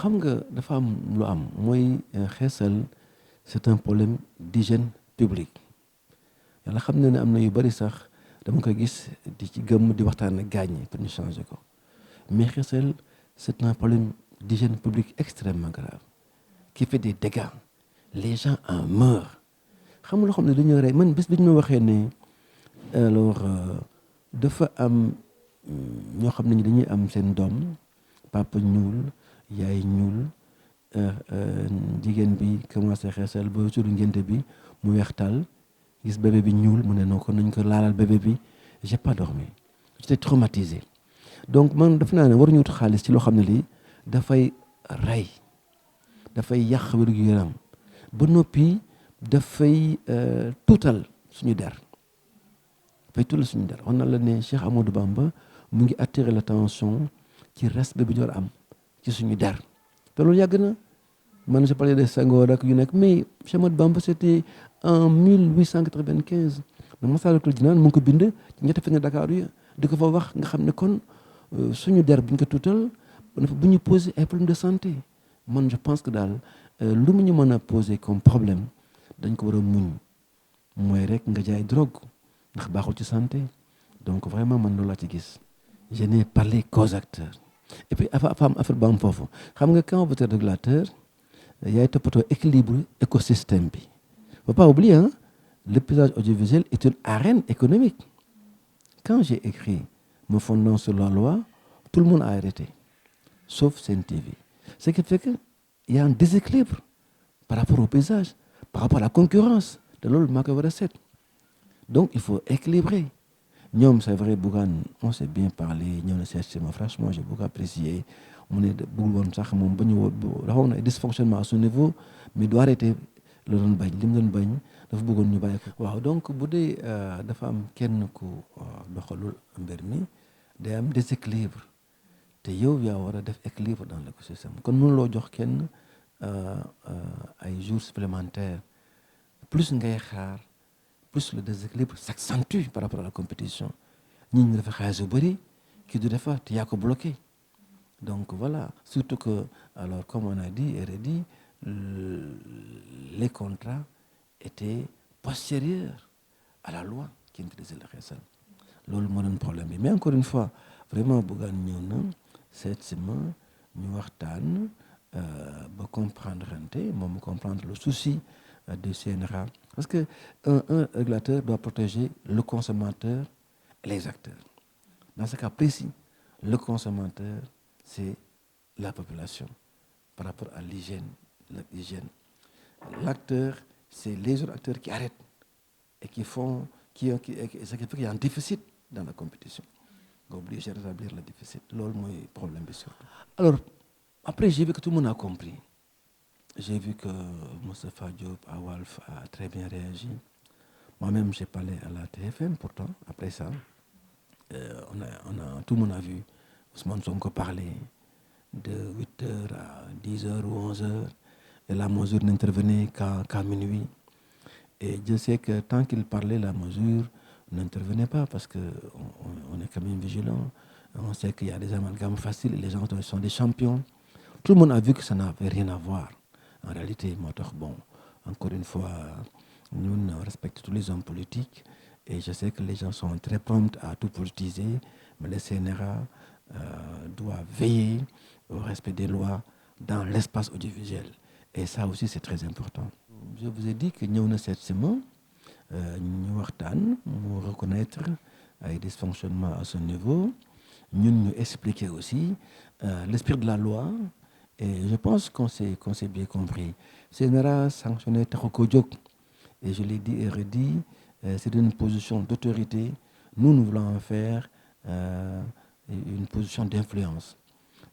xam nga dafa am lu am mooy xeesal c'est un problème d'hygiène publique yàlla xam na ne am na yu bari sax dama koy gis di ci gëmm di waxtaan ak gaañ ñi pour ñu changer ko mais xeesal c'est un problème d'hygiène publique extrêmement grave qui fait des dégâts les gens en meurent xam nga loo xam ne dañoo rey man bés bi ñu ma waxee ne alors dafa am ñoo xam ne dañuy am seen doom papa ñuul yaay ñuul jigéen bi commencé xeesal ba jour ngénte bi mu weextal gis bébé bi ñuul mu ne noo ko nañ ko laalal bébé bi j'ai pas dormi j'étais traumatisé donc man def naa ne waruñu wut xaalis ci loo xam ne lii dafay rey dafay yàq wér-gu-yaram ba noppi dafay tuutal suñu der dafay tuutal suñu der wax na la ne Cheikh Amadou Bamba mu ngi attirer l'attention ci respect bi ñu war a am ci suñu der te loolu yàgg na man je parlais de Senghor ak yu nekk mais Cheikh Amadou Bamba c'était en 1895 na Masaalikul Jinaan mu ngi ko bind ci ñetti fan Dakar yi di ko fa wax nga xam ne kon suñu der bu ñu ko tuutal bu ñu poser ay problème de santé man je pense que daal lu mu ñu mën a poser comme problème dañ ko war a muñ mooy rek nga jaay drogue ndax baaxul ci santé donc vraiment man loolu laa ci gis je n'ai parlé qu'aux acteurs et puis afa am affaire ba am foofu xam nga quand vous êtes régulateur yaay toppatoo équilibre écosystème bi faut pas oublier hein le paysage audiovisuel est une arène économique quand j'ai écrit me fondant sur la loi tout le monde a arrêté sauf Sen TV ce qui fait que il y a un déséquilibre par rapport au paysage par rapport à la concurrence te loolu maa koy war a seet donc il faut équilibrer ñoom c'est vrai Bougane on s'est bien parlé ñëw na seet si ma franchement j'ai beaucoup apprécié mu ne bëggul woon sax moom ba ñu dafa na dysfonctionnement à son niveau mais du arrêté la doon bañ li mu doon bañ dafa bëggoon ñu bàyyi ko waaw donc bu dee dafa am kenn ku doxalul mbir mi day am déséquilibre te yow yaa war a def équilibre dans l'écosystème kon mënuloo jox kenn ay jours supplémentaires plus ngay xaar plus le déséquilibre s'accentue par rapport à la compétition ñi ñu dafa xaalis yu bëri kii du defar te yaa ko bloqué donc voilà surtout que alors comme on a dit et redit les contrats étaient postérieurs à la loi qui interdisait le xeesal loolu moo doon problème bi mais encore une fois vraiment Bougane ñëw na seet si ma ñu waxtaan ba comprendre rente moom mu comprendre le souci du CNRA parce que un régulateur doit protéger le consommateur et les acteurs dans ce cas précis le consommateur c'est la population par rapport à l'hygiène l'acteur c'est les autres acteurs qui arrêtent et qui font ce qui fait qu'il y a un déficit dans la compétition nga obligé de rétablir le déficit loolu mooy problème bi surtout alors après j'ai vu que tout le monde a compris j'ai vu que Moustapha Diop à Walf a très bien réagi moi-même j'ai parlé à la TFM pourtant après ça tout le monde a vu Ousmane Sonko parler de 8h à 10h ou 11h et la mesure n'intervenait qu'à minuit et je sais que tant qu'il parlait la mesure n'intervenait pas parce que on est quand même vigilant on sait qu'il y a des amalgames faciles et les gens sont des champions tout le monde a vu que ça n'avait rien à voir en réalité moo tax bon encore une fois ñun on respecte tous les hommes politiques et je sais que les gens sont très prompts à tout politiser mais le CNRA doit veiller au respect des lois dans l'espace audiovisuel et ça aussi c'est très important je vous ai dit que ñëw na seet si ma ñu waxtaan mu reconnaître ay dysfonctionnements à ce niveau ñun ñu expliquer aussi l'esprit de la loi et je pense qu'on s'est bien compris CNRA sanctionné taxu ko jóg et je l'ai dit et redit c'est une position d'autorité nous voulons en faire une position d'influence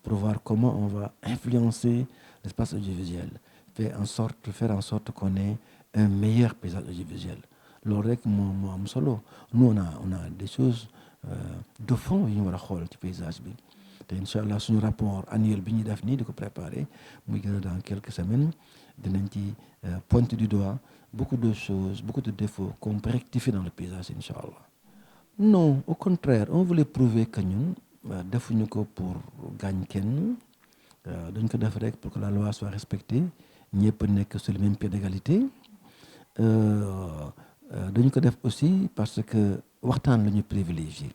pour voir comment on va influencer l'espace audiovisuel faire en sorte qu'on ait un meilleur paysage audiovisuel loolu rek moo am solo nous on a des choses de fond yu ñu war a xool ci paysage bi te incha allah suñu rapport annuel bi ñuy def nii di ko préparer muy gën a dans quelques semaines dinañ ci pointer du doigt beaucoup de choses beaucoup de défauts qu'on peut rectifier dans le paysage incha allah non au contraire on voulait prouver que ñun defuñu ko pour gaañ kenn dañ ko def rek pour que la loi soit respectée ñëpp nekk sur le même pied d'égalité. dañu ko def aussi parce que waxtaan la ñu privilégié.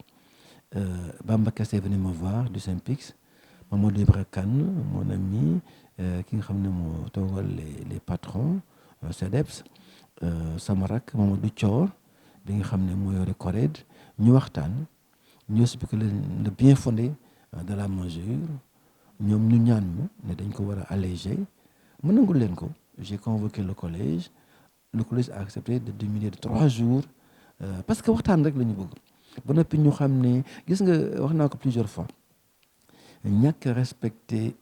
Bamba Kassé est venu me voir du SYNPICS, Mamadou Ibra Kane mon ami ki nga xam ne moo toogal les patrons CDEPS, sama rak Mamadou Thior bi nga xam ne moo yore CORED, ñu waxtaan ñu expliqué le bien fondé de la mesure. ñoom ñu ñaan ñu ne dañ ko war a alléger mën nangul leen ko. J'ai convoqué le collège a accepté de diminuer de 3 jours parce que waxtaan rek la ñu bëgg. ba noppi ñu xam ne gis nga wax naa ko plusieurs fois ñàkk respecter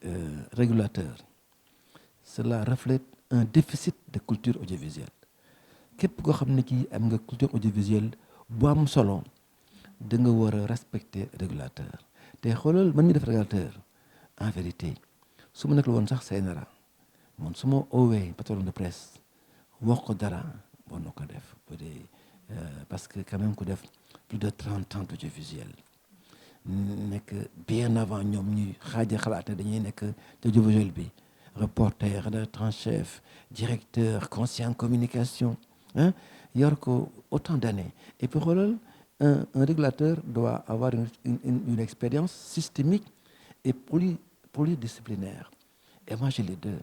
régulateur, cela reflète un déficit de culture audiovisuelle. képp koo xam ne kii am nga culture audiovisuelle bu am solo da nga war a respecter régulateur. te xoolal man mi def régulateur en vérité su ma nekk la woon sax CNRA man su ma oowee patron de presse wax ko dara bon na ko def parce que quand même ku def plus de 30 ans d'audiovisuel nekk bien avant ñoom ñuy xaaja xalaat ne dañuy nekk ci audiovisuel bi, reporter, rédacteur en chef, directeur, conseiller en communication, yor ko autant d'années. Et puis xoolal un régulateur doit avoir une expérience systémique et polydisciplinaire. Et moi j'ai les deux.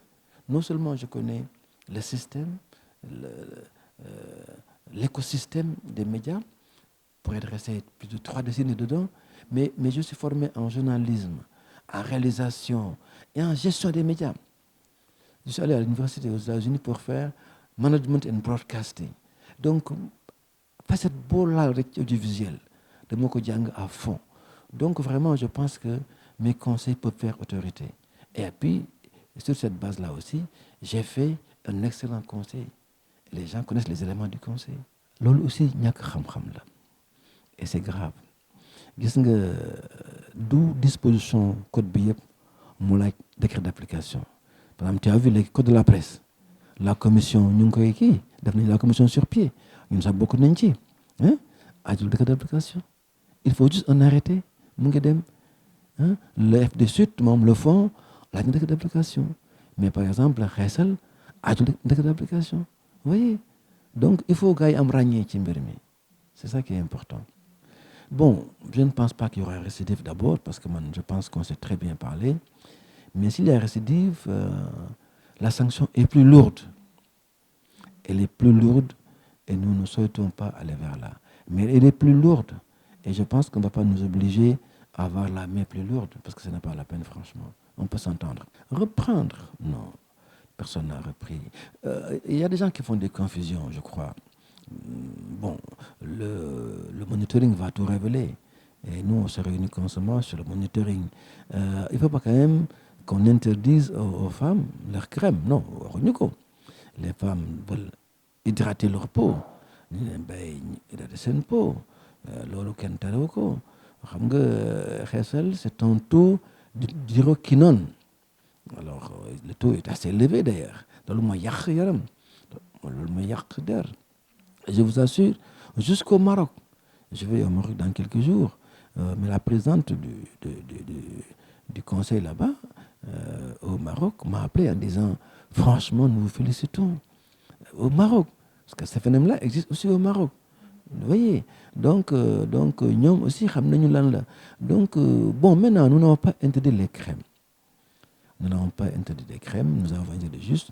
Non seulement je connais le système, l'écosystème des médias, pour être resté plus de 3 décennies dedans, mais je suis formé en journalisme, en réalisation et en gestion des médias. Je suis allé à l'université aux États-Unis pour faire management and broadcasting. Donc, facette boo laal rek audiovisuel dama ko jàng à fond. Donc vraiment je pense que mes conseils peuvent faire autorité. Et puis sur cette base-là aussi, j'ai fait un excellent conseil. Les gens connaissent les éléments du conseil. Loolu aussi ñàkk xam-xam la. Et c'est grave. Gis nga du disposition code bi yëpp mu laaj décret d'application. Par exemple, tu as vu le code de la presse. La commission ñu ngi koy kii def nañ la commission sur pied ñun sax bokk nañ ci ajul décret d'application. Il faut juste un arrêté mu ngi dem le FDSUT moom le fond laaj na décret d'application. Mais par exemple xeesal ajul décret d'application. Vous voyez, donc il faut gars yi am ràññee ci mbir mi. C'est ça qui est important. Bon, je ne pense pas qu'il y aura un récidive d'abord parce que je pense qu'on s'est très bien parlé. Mais s'il y a récidive, la sanction est plus lourde. Elle est plus lourde et nous ne souhaitons pas aller vers là. Mais elle est plus lourde et je pense qu'on ne va pas nous obliger à avoir la main plus lourde parce que ce n'est pas la peine, franchement. On peut s'entendre. Reprendre, non. Personne n'a repris. Il y a des gens qui font des confusions, je crois. Bon, le monitoring va tout révéler. Et nous, on se réunit constamment sur le monitoring. Il ne faut pas quand même qu'on interdise aux femmes leur crème. Non, les femmes veulent hydrater leur peau. Hydrater seen peau. Loolu kenn terewu ko. Xam nga xeesal c'est un taux d'hydroquinone. Alors, le taux est assez élevé d'ailleurs. Loolu mooy yàq yaram. Loolu mooy yàq der. Je vous assure, jusqu'au Maroc. Je vais au Maroc dans quelques jours. Mais la présidente du conseil là-bas, au Maroc, m'a appelé en disant « Franchement, nous vous félicitons. » Au Maroc. Parce que ce phénomène-là existe aussi au Maroc. Vous voyez? Donc ñoom aussi xam nañu lan la. Donc, bon, maintenant, nous n'avons pas interdit les crèmes. Nous n'avons pas interdit les crèmes. Nous avons interdit juste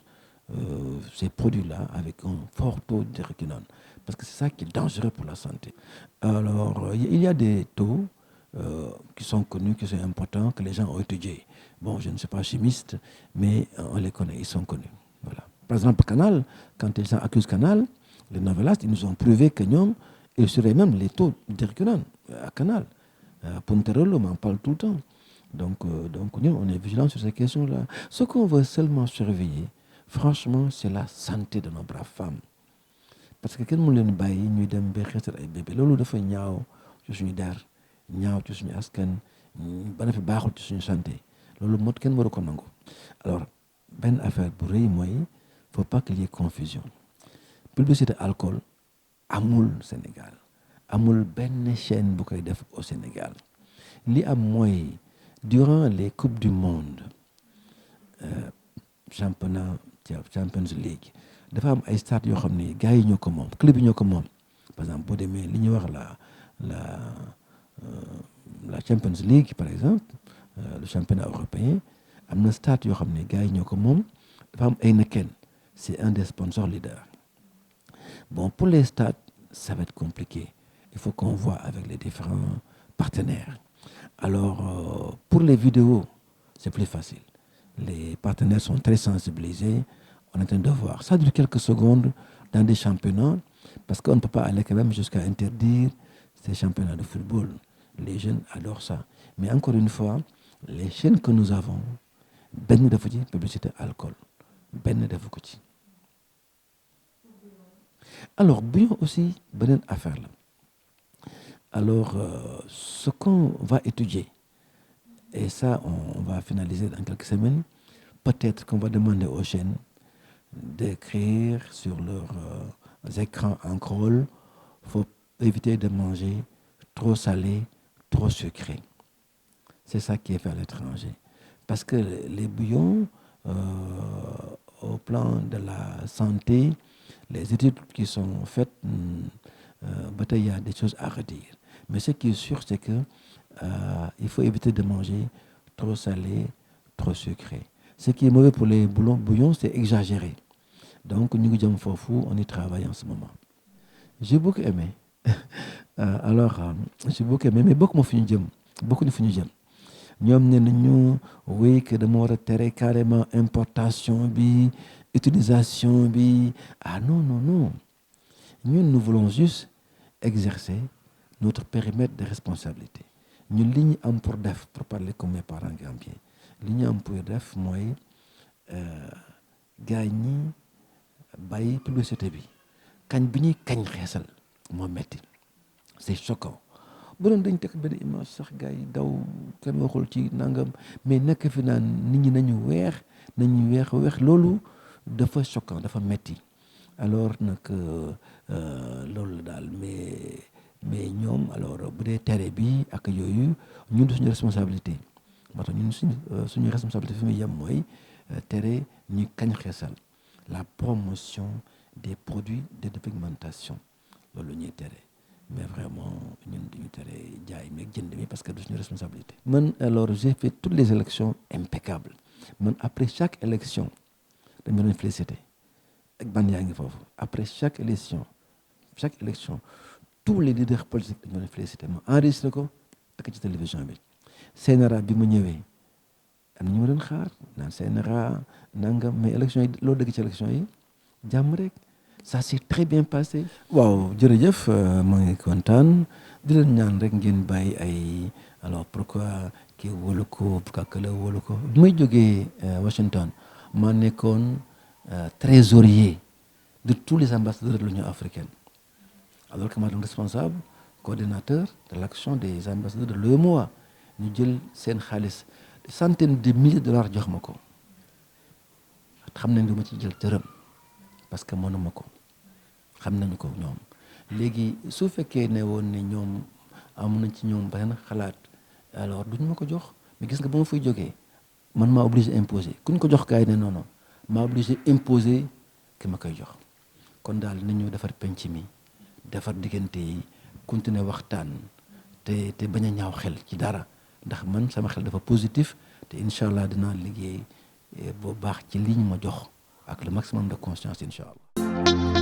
ces produits-là avec un fort taux d'hydroquinone. Parce que c'est ça qui est dangereux pour la santé. Alors, il y a des taux qui sont connus, qui sont importants, que les gens ont étudiés. Bon, je ne suis pas chimiste, mais on les connaît, ils sont connus. Voilà. Par exemple, Canal, quand ils accusent Canal, les novelastes, ils nous ont prouvé que nous, ils seraient même les taux d'hydroquinone à Canal. Ponterolo, on en parle tout le temps. Donc nous, on est vigilants sur ces questions-là. Ce qu'on veut seulement surveiller, franchement, c'est la santé de nos braves femmes. Parce que kenn mu leen bàyyi ñuy dem ba xeesal ay bébé loolu dafa ñaaw ci suñu der ñaaw ci suñu askan ba na fi baaxul ci suñu santé loolu mot kenn waru ko nangu. Alors benn affaire bu rëy mooy faut pas qu'il y ait confusion. Publicité alcool amul Sénégal amul benn chaîne bu koy def au Sénégal li am mooy durant les coupes du monde championnat Champions League dafa am ay stade yoo xam ne gars yi ñoo ko moom club yi ñoo ko moom par exemple boo demee li ñuy wax la Champions League par exemple le championnat européen am na stade yoo xam ne gars yi ñoo ko moom dafa am Heineken c'est un des sponsors leaders. Bon, pour les stades ça va être compliqué, il faut qu'on voit avec les différents partenaires. Alors pour les vidéos c'est plus facile, les partenaires sont très sensibilisés, on est en train de voir, ça dure quelques secondes dans des championnats parce qu'on ne peut pas aller quand même jusqu'à interdire ces championnats de football. Les jeunes adorent ça, mais encore une fois les chaînes que nous avons benn defu ci publicité alcool, benn defu ko ci. Alors bouillon aussi beneen affaire la. Alors ce qu'on va étudier et ça on va finaliser dans quelques semaines, peut-être qu'on va demander aux chaînes d'écrire sur leurs écrans en crawl, faut éviter de manger trop salé, trop sucré. C'est ça qui est fait à l'étranger. Parce que les bouillons, au plan de la santé, les études qui sont faites, il y a des choses à redire. Mais ce qui est sûr, c'est que il faut éviter de manger trop salé, trop sucré. Ce qui est mauvais pour les bouillons, c'est exagéré. Donc, nous on y travaille en ce moment. J'ai beaucoup aimé. J'ai beaucoup aimé, mais beaucoup de fi ñoom ne nañu oui que dama war a tere carrément importation bi, utilisation bi. Ah non, non, non. Nous voulons juste exercer notre périmètre de responsabilité. Ñun li ñu am pour def, pour parler comme mes parents gambiens, li ñu am pour def mooy gars ñi bàyyi publicité bi. Kañ bi ñuy kañ xeesal moo metti. C'est choquant. bu doon dañ teg benn image sax gars yi daw kenn waxul ci nangam mais nekk fi naan nit ñi nañu weex loolu dafa choquant, dafa metti. Alors nag loolu daal mais ñoom alors bu dee tere bi ak yooyu ñun suñu responsabilité moo tax ñun suñu responsabilité fi muy yem mooy tere ñu kañ xeesal, la promotion des produits de dépigmentation loolu ñuy tere. Mais vraiment ñun duñu tere jaay meeg jënd mi parce que du suñu responsabilité. Man alors j'ai fait toutes les élections impeccables. Man après chaque élection dañ ma doon félicité ak ban yaa ngi foofu. Après chaque élection tous les leaders politiques dañ ma doon félicité ma enregistré ko ak ci télévision bi. CNRA bi ma ñëwee am na ñu ma doon xaar naan CNRA nangam mais élection yi loo dëgg ci élection yi jàmm rek. Ça s'est très bien passé. waaw jërëjëf maa ngi kontaan di leen ñaan rek ngeen bàyyi ay alors pourquoi kii wóolu ko pourquoi que la wóolu ko bi may jógee Washington maa nekkoon trésorier de tous les ambassadeurs de l'Union africaine alors que maa doon responsable coordinateur de l'action des ambassadeurs de l'UEMOA ñu jël seen xaalis des centaines de milliers de dollars jox ma ko xam nañ du ma ci jël dërëm parce que mënuma ko xam nañu ko ñoom léegi su fekkee ne woon ne ñoom am nañ ci ñoom benn xalaat alors duñ ma ko jox mais gis nga ba ma fay jógee man maa obligé imposer ku ñu ko jox kaay ne non non maa obligé imposer ki ma koy jox kon daal nañu defar penc mi defar diggante yi continuer waxtaan te bañ a ñaaw xel ci dara ndax man sama xel dafa positif te incha allah dinaa liggéey bu baax ci li ñu ma jox ak le maximum de conscience incha allah.